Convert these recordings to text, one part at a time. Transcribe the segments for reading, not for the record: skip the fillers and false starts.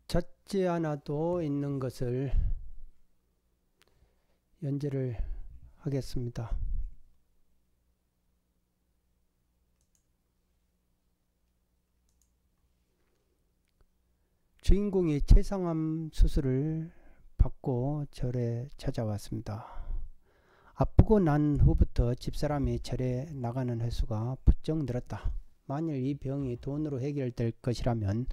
찾지 않아도 있는 것을 연재를 하겠습니다. 주인공이 췌장암 수술을 받고 절에 찾아왔습니다. 아프고 난 후부터 집사람이 절에 나가는 횟수가 부쩍 늘었다. 만일 이 병이 돈으로 해결될 것이라면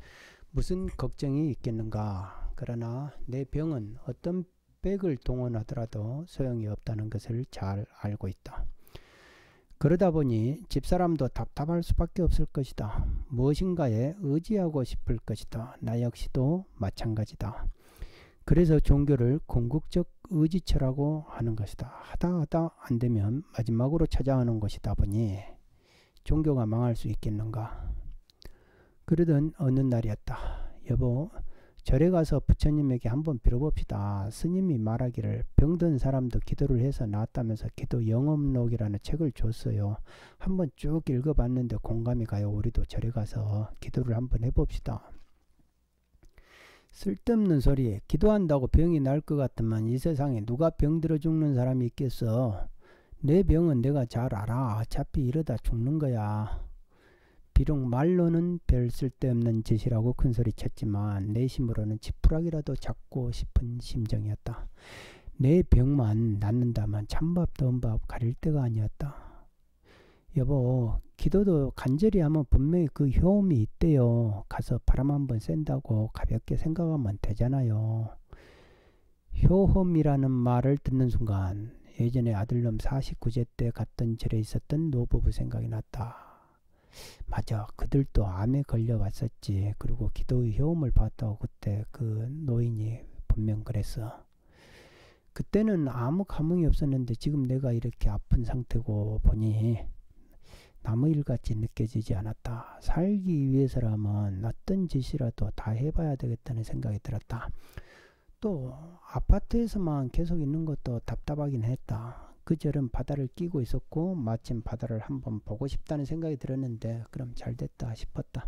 무슨 걱정이 있겠는가. 그러나 내 병은 어떤 백을 동원하더라도 소용이 없다는 것을 잘 알고 있다. 그러다 보니 집사람도 답답할 수밖에 없을 것이다. 무엇인가에 의지하고 싶을 것이다. 나 역시도 마찬가지다. 그래서 종교를 궁극적 의지처라고 하는 것이다. 하다 안 되면 마지막으로 찾아오는 것이다 보니 종교가 망할 수 있겠는가. 그러던 어느 날이었다. 여보, 절에 가서 부처님에게 한번 빌어봅시다. 스님이 말하기를 병든 사람도 기도를 해서 나았다면서 기도 영업록이라는 책을 줬어요. 한번 쭉 읽어봤는데 공감이 가요. 우리도 절에 가서 기도를 한번 해봅시다. 쓸데없는 소리. 기도한다고 병이 날 것 같으면 이 세상에 누가 병들어 죽는 사람이 있겠어. 내 병은 내가 잘 알아. 어차피 이러다 죽는 거야. 비록 말로는 별 쓸데없는 짓이라고 큰소리 쳤지만 내심으로는 지푸라기라도 잡고 싶은 심정이었다. 내 병만 낫는다면 찬밥 더운밥 가릴 때가 아니었다. 여보, 기도도 간절히 하면 분명히 그 효험이 있대요. 가서 바람 한번 쐰다고 가볍게 생각하면 되잖아요. 효험이라는 말을 듣는 순간 예전에 아들놈 49제 때 갔던 절에 있었던 노부부 생각이 났다. 맞아, 그들도 암에 걸려왔었지. 그리고 기도의 효험을 봤다고 그때 그 노인이 분명 그랬어. 그때는 아무 감흥이 없었는데 지금 내가 이렇게 아픈 상태고 보니 남의 일같이 느껴지지 않았다. 살기 위해서라면 어떤 짓이라도 다 해봐야 되겠다는 생각이 들었다. 또 아파트에서만 계속 있는 것도 답답하긴 했다. 그 절은 바다를 끼고 있었고 마침 바다를 한번 보고 싶다는 생각이 들었는데 그럼 잘됐다 싶었다.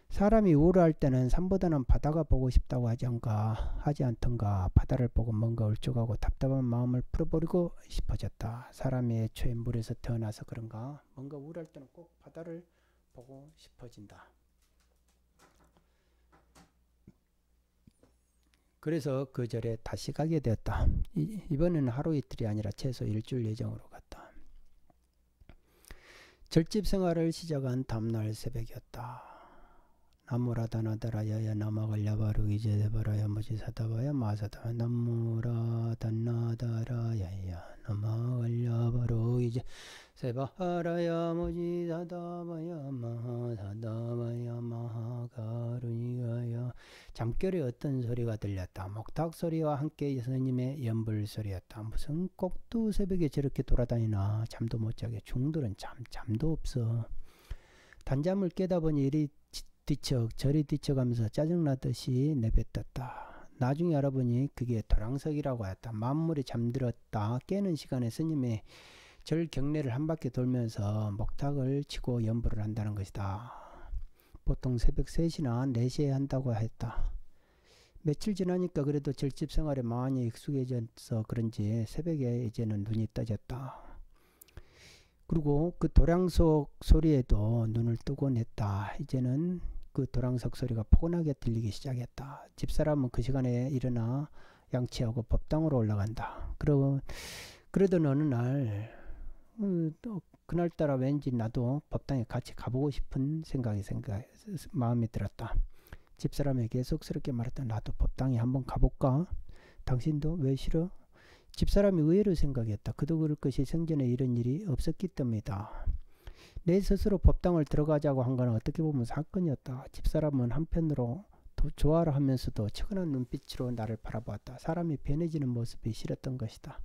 사람이 우울할 때는 산보다는 바다가 보고 싶다고 하지 않던가. 바다를 보고 뭔가 울적하고 답답한 마음을 풀어버리고 싶어졌다. 사람이 애초에 물에서 태어나서 그런가 뭔가 우울할 때는 꼭 바다를 보고 싶어진다. 그래서 그 절에 다시 가게 되었다. 이번에는 하루 이틀이 아니라 최소 일주일 예정으로 갔다. 절집 생활을 시작한 다음날 새벽이었다. 나무라다나다라야야 나마갈야바루기제데바라야 무지사다바야 마사다 나무라다나다라야야 나마갈야바루기제 세바하라야 무지사다바야 마사다바야 마하가루니가야. 잠결에 어떤 소리가 들렸다. 목탁 소리와 함께 예수님의 연불 소리였다. 무슨 꼭두 새벽에 저렇게 돌아다니나. 잠도 못 자게. 중들은 잠도 없어. 단잠을 깨다 보니 이리 저리 뒤척하면서 짜증나듯이 내뱉었다. 나중에 알아보니 그게 도랑석이라고 하였다. 만물이 잠들었다 깨는 시간에 스님의 절 경례를 한 바퀴 돌면서 목탁을 치고 연불을 한다는 것이다. 보통 새벽 3시나 4시에 한다고 했다. 며칠 지나니까 그래도 절집 생활에 많이 익숙해져서 그런지 새벽에 이제는 눈이 떠졌다. 그리고 그 도량석 소리에도 눈을 뜨곤 했다. 이제는 그 도량석 소리가 포근하게 들리기 시작했다. 집사람은 그 시간에 일어나 양치하고 법당으로 올라간다. 그러던 어느 날 그날따라 왠지 나도 법당에 같이 가보고 싶은 마음이 들었다. 집사람에게 쑥스럽게 말했다. 나도 법당에 한번 가볼까? 당신도? 왜 싫어? 집사람이 의외로 생각했다. 그도 그럴 것이 생전에 이런 일이 없었기 때문이다. 내 스스로 법당을 들어가자고 한 건 어떻게 보면 사건이었다. 집사람은 한편으로 좋아라 하면서도 측은한 눈빛으로 나를 바라보았다. 사람이 변해지는 모습이 싫었던 것이다.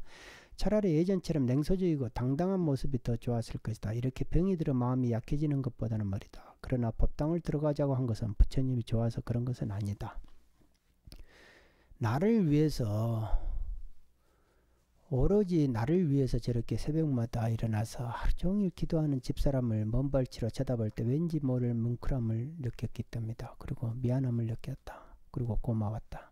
차라리 예전처럼 냉소적이고 당당한 모습이 더 좋았을 것이다. 이렇게 병이 들어 마음이 약해지는 것보다는 말이다. 그러나 법당을 들어가자고 한 것은 부처님이 좋아서 그런 것은 아니다. 나를 위해서, 오로지 나를 위해서 저렇게 새벽마다 일어나서 하루 종일 기도하는 집사람을 먼발치로 쳐다볼 때 왠지 모를 뭉클함을 느꼈기 때문이다. 그리고 미안함을 느꼈다. 그리고 고마웠다.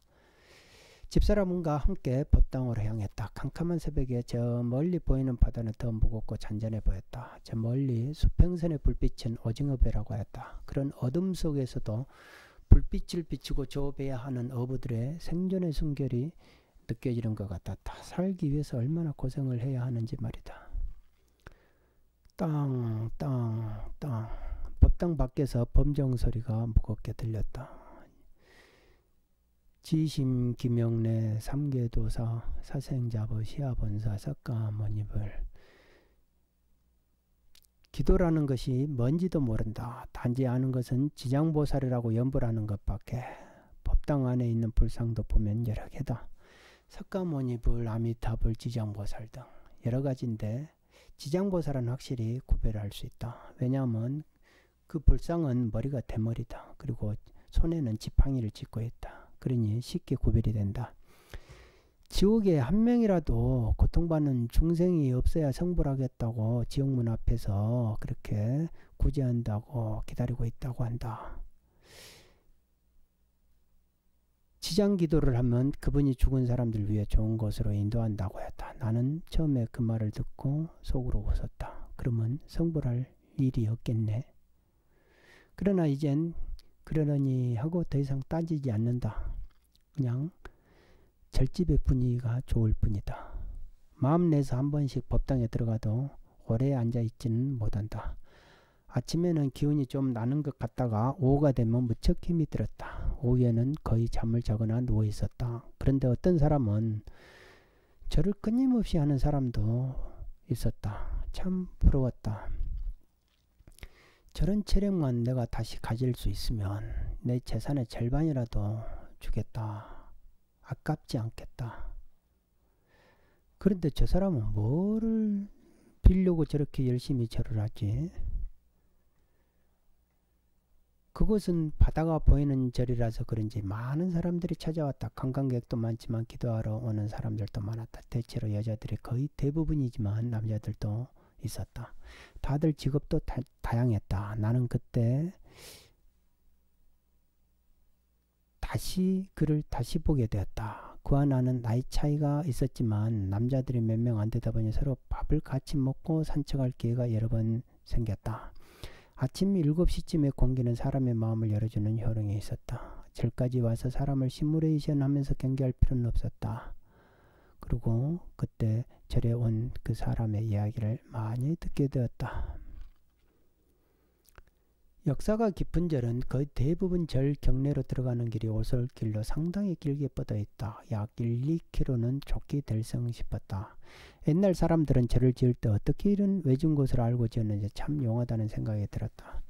집사람과 함께 법당으로 향했다. 캄캄한 새벽에 저 멀리 보이는 바다는 더 무겁고 잔잔해 보였다. 저 멀리 수평선의 불빛은 오징어 배라고 하였다. 그런 어둠 속에서도 불빛을 비추고 조배야 하는 어부들의 생존의 순결이 느껴지는 것 같았다. 살기 위해서 얼마나 고생을 해야 하는지 말이다. 땅, 땅, 땅. 법당 밖에서 범정 소리가 무겁게 들렸다. 지심, 김영래, 삼계도사, 사생자부, 시아본사, 석가모니불. 기도라는 것이 뭔지도 모른다. 단지 아는 것은 지장보살이라고 연불하는 것밖에. 법당 안에 있는 불상도 보면 여러 개다. 석가모니불, 아미타불, 지장보살 등 여러 가지인데 지장보살은 확실히 구별할 수 있다. 왜냐하면 그 불상은 머리가 대머리다. 그리고 손에는 지팡이를 짚고 있다. 그러니 쉽게 구별이 된다. 지옥에 한 명이라도 고통받는 중생이 없어야 성불하겠다고 지옥문 앞에서 그렇게 구제한다고 기다리고 있다고 한다. 지장기도를 하면 그분이 죽은 사람들 위해 좋은 곳으로 인도한다고 했다. 나는 처음에 그 말을 듣고 속으로 웃었다. 그러면 성불할 일이 없겠네. 그러나 이젠 그러려니 하고 더 이상 따지지 않는다. 그냥 절집의 분위기가 좋을 뿐이다. 마음 내서 한 번씩 법당에 들어가도 오래 앉아있지는 못한다. 아침에는 기운이 좀 나는 것 같다가 오후가 되면 무척 힘이 들었다. 오후에는 거의 잠을 자거나 누워있었다. 그런데 어떤 사람은 절을 끊임없이 하는 사람도 있었다. 참 부러웠다. 저런 체력만 내가 다시 가질 수 있으면 내 재산의 절반이라도 주겠다. 아깝지 않겠다. 그런데 저 사람은 뭐를 빌려고 저렇게 열심히 절을 하지? 그곳은 바다가 보이는 절이라서 그런지 많은 사람들이 찾아왔다. 관광객도 많지만 기도하러 오는 사람들도 많았다. 대체로 여자들이 거의 대부분이지만 남자들도 있었다. 다들 직업도 다양했다. 나는 그때 그를 다시 보게 되었다. 그와 나는 나이 차이가 있었지만 남자들이 몇 명 안 되다 보니 서로 밥을 같이 먹고 산책할 기회가 여러 번 생겼다. 아침 7시쯤에 공기는 사람의 마음을 열어주는 효능이 있었다. 절까지 와서 사람을 시뮬레이션 하면서 경계할 필요는 없었다. 그리고 그때 절에 온 그 사람의 이야기를 많이 듣게 되었다. 역사가 깊은 절은 거의 대부분 절 경내로 들어가는 길이 오솔길로 상당히 길게 뻗어 있다. 약 1-2km는 좋게 될성 싶었다. 옛날 사람들은 절을 지을 때 어떻게 이런 외진 곳을 알고 지었는지 참 용하다는 생각이 들었다.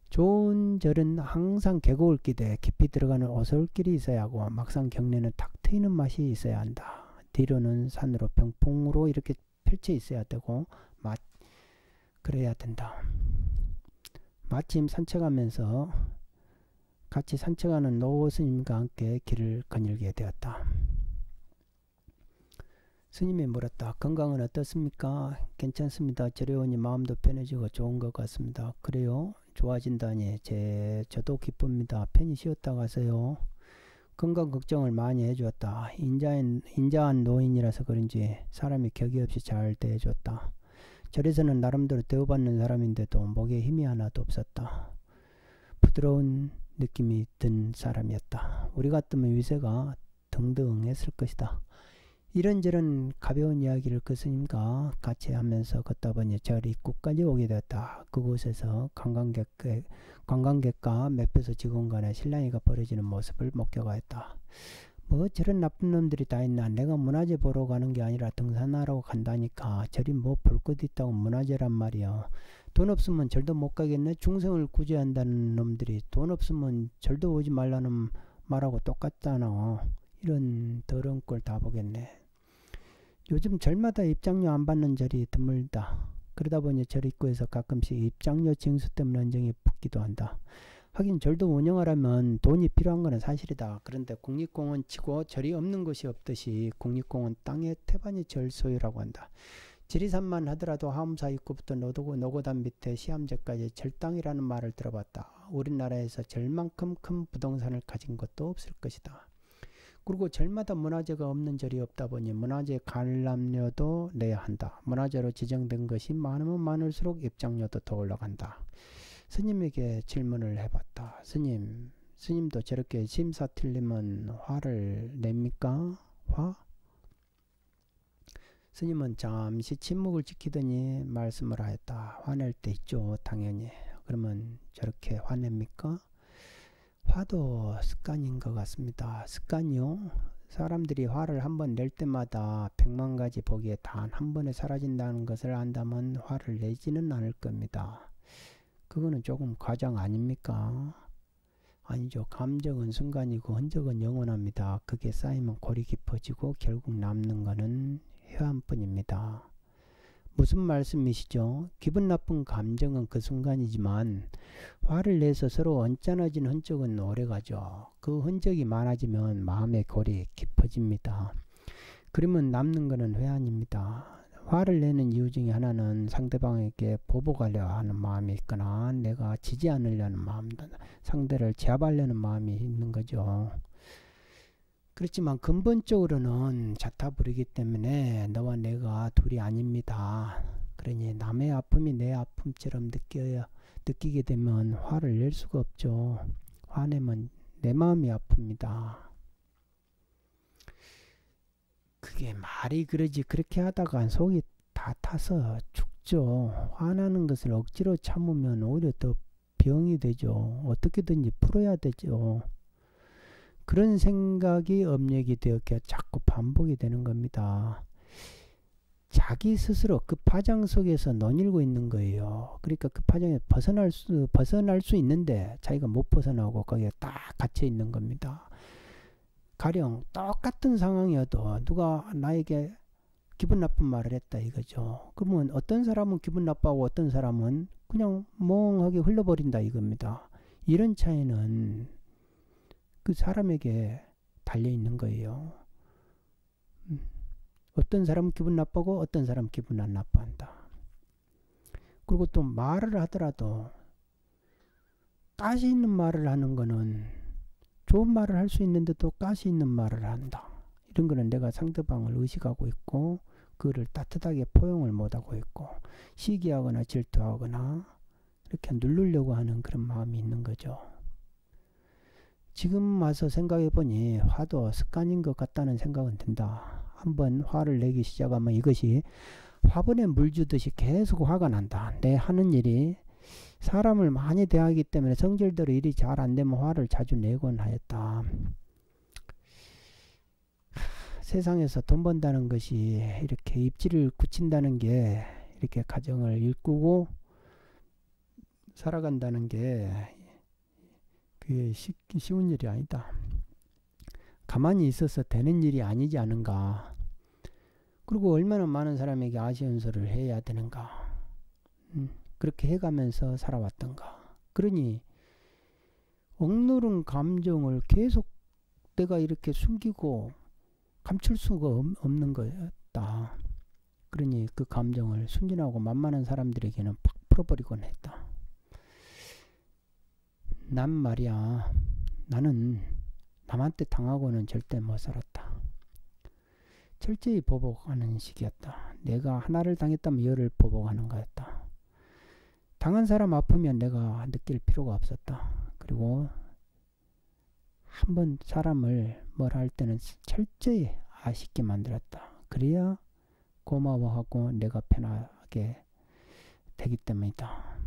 좋은 절은 항상 계곡을끼되 깊이 들어가는 오솔길이 있어야 하고 막상 경내는 탁 트이는 맛이 있어야 한다. 뒤로는 산으로 병풍으로 이렇게 펼쳐 있어야 되고 그래야 된다. 마침 산책하면서 같이 산책하는 노 스님과 함께 길을 거닐게 되었다. 스님이 물었다. 건강은 어떻습니까? 괜찮습니다. 절에 오니 마음도 편해지고 좋은 것 같습니다. 그래요? 좋아진다니 저도 기쁩니다. 편히 쉬었다 가세요. 건강 걱정을 많이 해주었다. 인자한 노인이라서 그런지 사람이 격이 없이 잘 대해줬다. 절에서는 나름대로 대우받는 사람인데도 목에 힘이 하나도 없었다. 부드러운 느낌이 든 사람이었다. 우리 같으면 위세가 등등했을 것이다. 이런저런 가벼운 이야기를 그 스님과 같이 하면서 걷다 보니 절 입구까지 오게 되었다. 그곳에서 관광객과 매표소 직원 간의 실랑이가 벌어지는 모습을 목격하였다. 뭐 저런 나쁜 놈들이 다 있나. 내가 문화재 보러 가는 게 아니라 등산하러 간다니까. 절이 뭐 볼 것 있다고 문화재란 말이야. 돈 없으면 절도 못 가겠네. 중생을 구제한다는 놈들이 돈 없으면 절도 오지 말라는 말하고 똑같잖아. 이런 더러운 꼴 다 보겠네. 요즘 절마다 입장료 안 받는 절이 드물다. 그러다 보니 절 입구에서 가끔씩 입장료 징수 때문에 언쟁이 붙기도 한다. 하긴 절도 운영하려면 돈이 필요한 것은 사실이다. 그런데 국립공원 치고 절이 없는 곳이 없듯이 국립공원 땅의 태반이 절 소유라고 한다. 지리산만 하더라도 하엄사 입구부터 노고단 밑에 시암제까지 절당이라는 말을 들어봤다. 우리나라에서 절만큼 큰 부동산을 가진 것도 없을 것이다. 그리고 절마다 문화재가 없는 절이 없다 보니 문화재 관람료도 내야 한다. 문화재로 지정된 것이 많으면 많을수록 입장료도 더 올라간다. 스님에게 질문을 해봤다. 스님도 저렇게 심사 틀리면 화를 냅니까? 화? 스님은 잠시 침묵을 지키더니 말씀을 하였다. 화낼 때 있죠, 당연히. 그러면 저렇게 화냅니까? 화도 습관인 것 같습니다. 습관이요? 사람들이 화를 한번 낼 때마다 100만 가지 보기에 단 한 번에 사라진다는 것을 안다면 화를 내지는 않을 겁니다. 그거는 조금 과장 아닙니까? 아니죠. 감정은 순간이고 흔적은 영원합니다. 그게 쌓이면 골이 깊어지고 결국 남는 거는 회한뿐입니다. 무슨 말씀이시죠? 기분 나쁜 감정은 그 순간이지만 화를 내서 서로 언짢아진 흔적은 오래가죠. 그 흔적이 많아지면 마음의 골이 깊어집니다. 그러면 남는 거는 회한입니다. 화를 내는 이유 중에 하나는 상대방에게 보복하려 하는 마음이 있거나 내가 지지 않으려는 마음, 상대를 제압하려는 마음이 있는 거죠. 그렇지만 근본적으로는 자타불이기 때문에 너와 내가 둘이 아닙니다. 그러니 남의 아픔이 내 아픔처럼 느끼게 되면 화를 낼 수가 없죠. 화내면 내 마음이 아픕니다. 그게 말이 그러지 그렇게 하다가 속이 다 타서 죽죠. 화나는 것을 억지로 참으면 오히려 더 병이 되죠. 어떻게든지 풀어야 되죠. 그런 생각이 업력이 되었기에 자꾸 반복이 되는 겁니다. 자기 스스로 그 파장 속에서 논일고 있는 거예요. 그러니까 그 파장에 벗어날 수 있는데 자기가 못 벗어나고 거기에 딱 갇혀 있는 겁니다. 가령 똑같은 상황이어도 누가 나에게 기분 나쁜 말을 했다 이거죠. 그러면 어떤 사람은 기분 나빠하고 어떤 사람은 그냥 멍하게 흘러버린다 이겁니다. 이런 차이는 그 사람에게 달려있는 거예요. 어떤 사람은 기분 나빠하고 어떤 사람은 기분 안 나빠한다. 그리고 또 말을 하더라도 가시 있는 말을 하는 거는 좋은 말을 할 수 있는데 또 가시 있는 말을 한다. 이런 거는 내가 상대방을 의식하고 있고 그거를 따뜻하게 포용을 못하고 있고 시기하거나 질투하거나 이렇게 누르려고 하는 그런 마음이 있는 거죠. 지금 와서 생각해보니 화도 습관인 것 같다는 생각은 든다. 한번 화를 내기 시작하면 이것이 화분에 물 주듯이 계속 화가 난다. 내 하는 일이 사람을 많이 대하기 때문에 성질대로 일이 잘 안되면 화를 자주 내곤 하였다. 세상에서 돈 번다는 것이 이렇게 입지를 굳힌다는 게 이렇게 가정을 일구고 살아간다는 게 그게 쉬운 일이 아니다. 가만히 있어서 되는 일이 아니지 않은가. 그리고 얼마나 많은 사람에게 아시연설을 해야 되는가. 그렇게 해가면서 살아왔던가. 그러니 억누른 감정을 계속 내가 이렇게 숨기고 감출 수가 없는 거였다. 그러니 그 감정을 순진하고 만만한 사람들에게는 팍 풀어버리곤 했다. 난 말이야, 나는 남한테 당하고는 절대 못 살았다. 철저히 보복하는 식이었다. 내가 하나를 당했다면 열을 보복하는 거였다. 당한 사람 아프면 내가 느낄 필요가 없었다. 그리고 한번 사람을 뭘 할 때는 철저히 아쉽게 만들었다. 그래야 고마워하고 내가 편하게 되기 때문이다.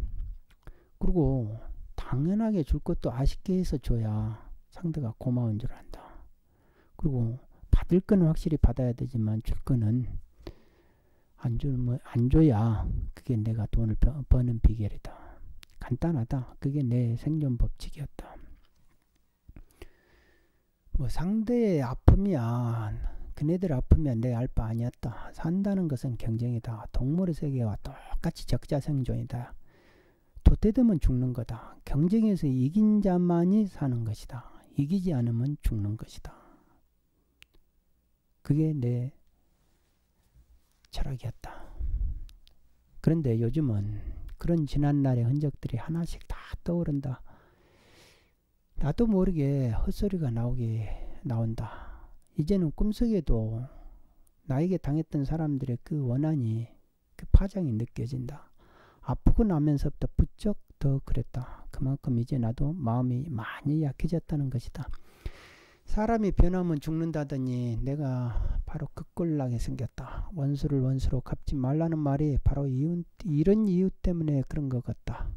그리고 당연하게 줄 것도 아쉽게 해서 줘야 상대가 고마운 줄 안다. 그리고 받을 거는 확실히 받아야 되지만 줄 거는 안 줘야 그게 내가 돈을 버는 비결이다. 간단하다. 그게 내 생존 법칙이었다. 뭐 상대의 아픔이야. 그네들 아프면 내 알 바 아니었다. 산다는 것은 경쟁이다. 동물의 세계와 똑같이 적자생존이다. 도태되면 죽는 거다. 경쟁에서 이긴 자만이 사는 것이다. 이기지 않으면 죽는 것이다. 그게 내 철학이었다. 그런데 요즘은 그런 지난날의 흔적들이 하나씩 다 떠오른다. 나도 모르게 헛소리가 나온다. 이제는 꿈속에도 나에게 당했던 사람들의 그 원한이, 그 파장이 느껴진다. 아프고 나면서부터 부쩍 더 그랬다. 그만큼 이제 나도 마음이 많이 약해졌다는 것이다. 사람이 변하면 죽는다더니 내가 바로 그 꼴나게 생겼다. 원수를 원수로 갚지 말라는 말이 바로 이런 이유 때문에 그런 것 같다.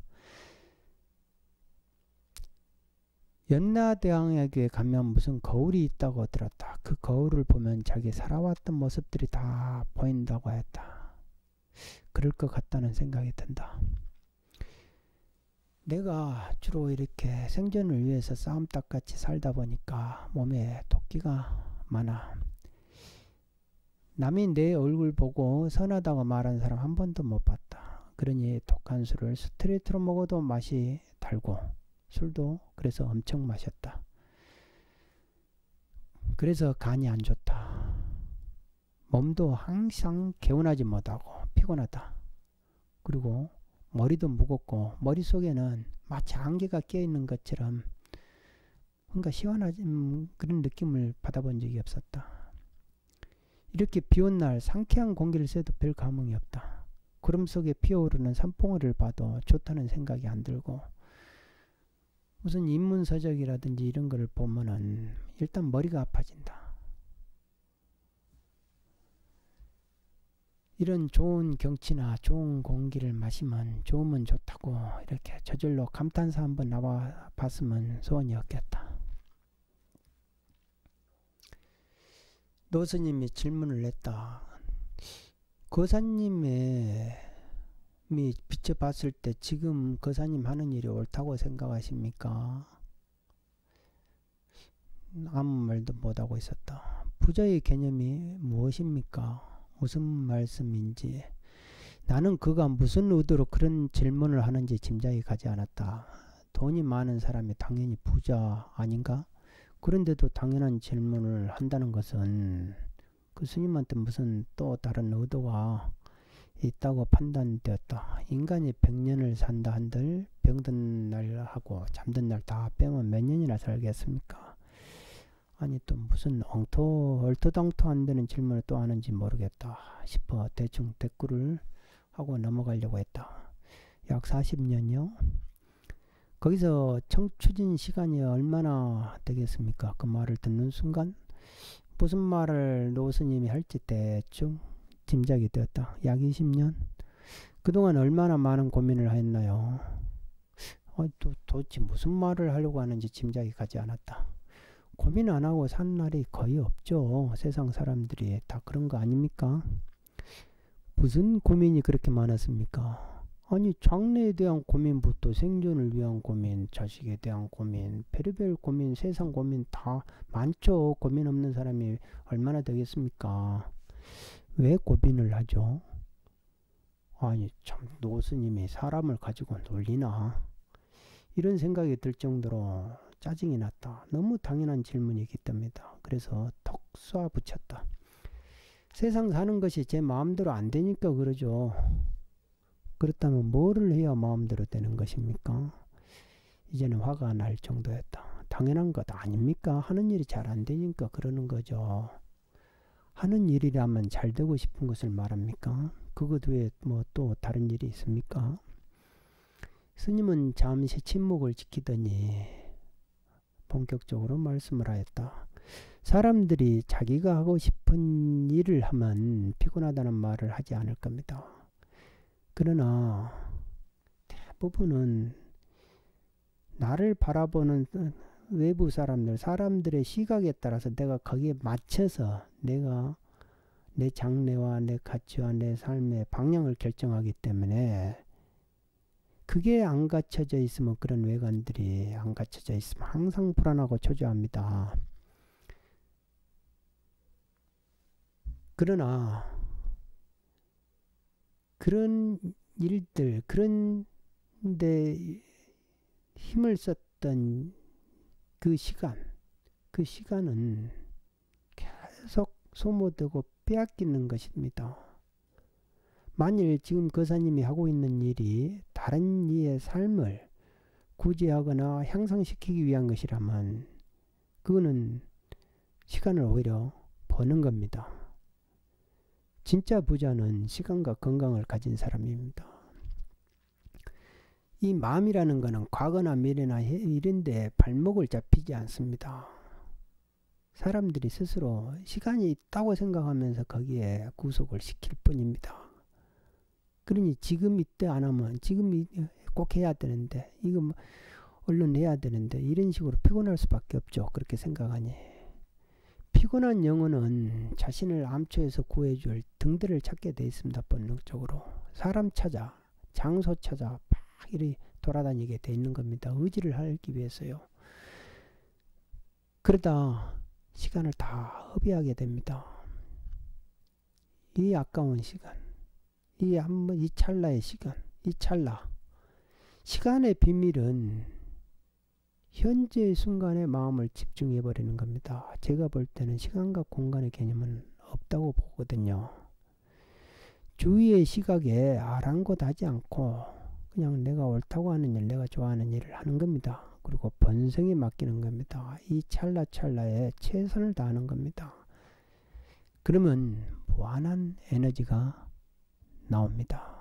연나대왕에게 가면 무슨 거울이 있다고 들었다. 그 거울을 보면 자기 살아왔던 모습들이 다 보인다고 했다. 그럴 것 같다는 생각이 든다. 내가 주로 이렇게 생존을 위해서 싸움닭같이 살다 보니까 몸에 도끼가 많아. 남이 내 얼굴 보고 선하다고 말하는 사람 한 번도 못 봤다. 그러니 독한 술을 스트레이트로 먹어도 맛이 달고, 술도 그래서 엄청 마셨다. 그래서 간이 안 좋다. 몸도 항상 개운하지 못하고 피곤하다. 그리고 머리도 무겁고 머릿속에는 마치 안개가 껴있는 것처럼 뭔가 시원하지 그런 느낌을 받아본 적이 없었다. 이렇게 비온 날 상쾌한 공기를 쐬도 별 감흥이 없다. 구름 속에 피어오르는 산봉우리를 봐도 좋다는 생각이 안 들고, 무슨 인문서적이라든지 이런 거를 보면은 일단 머리가 아파진다. 이런 좋은 경치나 좋은 공기를 마시면 좋으면 좋다고 이렇게 저절로 감탄사 한번 나와 봤으면 소원이었겠다. 노스님이 질문을 했다. 거사님이 비춰봤을 때 지금 거사님 하는 일이 옳다고 생각하십니까? 아무 말도 못하고 있었다. 부자의 개념이 무엇입니까? 무슨 말씀인지. 나는 그가 무슨 의도로 그런 질문을 하는지 짐작이 가지 않았다. 돈이 많은 사람이 당연히 부자 아닌가? 그런데도 당연한 질문을 한다는 것은 그 스님한테 무슨 또 다른 의도가 있다고 판단되었다. 인간이 100년을 산다 한들 병든 날하고 잠든 날 다 빼면 몇 년이나 살겠습니까? 아니 또 무슨 얼토당토 안 되는 질문을 또 하는지 모르겠다 싶어 대충 댓글을 하고 넘어가려고 했다. 약 40년이요? 거기서 청추진 시간이 얼마나 되겠습니까? 그 말을 듣는 순간 무슨 말을 노스님이 할지 대충 짐작이 되었다. 약 20년? 그동안 얼마나 많은 고민을 했나요? 도대체 무슨 말을 하려고 하는지 짐작이 가지 않았다. 고민 안 하고 산 날이 거의 없죠. 세상 사람들이 다 그런 거 아닙니까? 무슨 고민이 그렇게 많았습니까? 아니 장래에 대한 고민부터 생존을 위한 고민, 자식에 대한 고민, 별의별 고민, 세상 고민 다 많죠. 고민 없는 사람이 얼마나 되겠습니까? 왜 고민을 하죠? 아니 참 노스님이 사람을 가지고 놀리나? 이런 생각이 들 정도로 짜증이 났다. 너무 당연한 질문이기 때문이다. 그래서 톡 쏴 붙였다. 세상 사는 것이 제 마음대로 안 되니까 그러죠. 그렇다면 뭐를 해야 마음대로 되는 것입니까? 이제는 화가 날 정도였다. 당연한 것 아닙니까? 하는 일이 잘 안 되니까 그러는 거죠. 하는 일이라면 잘 되고 싶은 것을 말합니까? 그것 외에 뭐 또 다른 일이 있습니까? 스님은 잠시 침묵을 지키더니 본격적으로 말씀을 하였다. 사람들이 자기가 하고 싶은 일을 하면 피곤하다는 말을 하지 않을 겁니다. 그러나 대부분은 나를 바라보는 외부 사람들의 시각에 따라서 내가 거기에 맞춰서 내가 내 장래와 내 가치와 내 삶의 방향을 결정하기 때문에 그게 안 갖춰져 있으면 그런 외관들이 안 갖춰져 있으면 항상 불안하고 초조합니다. 그러나 그런 일들, 그런 데 힘을 썼던 그 시간은 계속 소모되고 빼앗기는 것입니다. 만일 지금 거사님이 하고 있는 일이 다른 이의 삶을 구제하거나 향상시키기 위한 것이라면 그거는 시간을 오히려 버는 겁니다. 진짜 부자는 시간과 건강을 가진 사람입니다. 이 마음이라는 것은 과거나 미래나 이런 데 발목을 잡히지 않습니다. 사람들이 스스로 시간이 있다고 생각하면서 거기에 구속을 시킬 뿐입니다. 그러니 지금 이때 안 하면 지금 꼭 해야 되는데 이거 뭐 얼른 해야 되는데 이런 식으로 피곤할 수밖에 없죠. 그렇게 생각하니. 피곤한 영혼은 자신을 암초에서 구해줄 등대를 찾게 돼 있습니다. 본능적으로. 사람 찾아, 장소 찾아 막 이리 돌아다니게 돼 있는 겁니다. 의지를 하기 위해서요. 그러다 시간을 다 허비하게 됩니다. 이 아까운 시간, 이 찰나의 시간, 이 찰나. 시간의 비밀은 현재의 순간에 마음을 집중해 버리는 겁니다. 제가 볼 때는 시간과 공간의 개념은 없다고 보거든요. 주위의 시각에 아랑곳하지 않고 그냥 내가 옳다고 하는 일, 내가 좋아하는 일을 하는 겁니다. 그리고 본성에 맡기는 겁니다. 이 찰나찰나에 최선을 다하는 겁니다. 그러면 무한한 에너지가 나옵니다.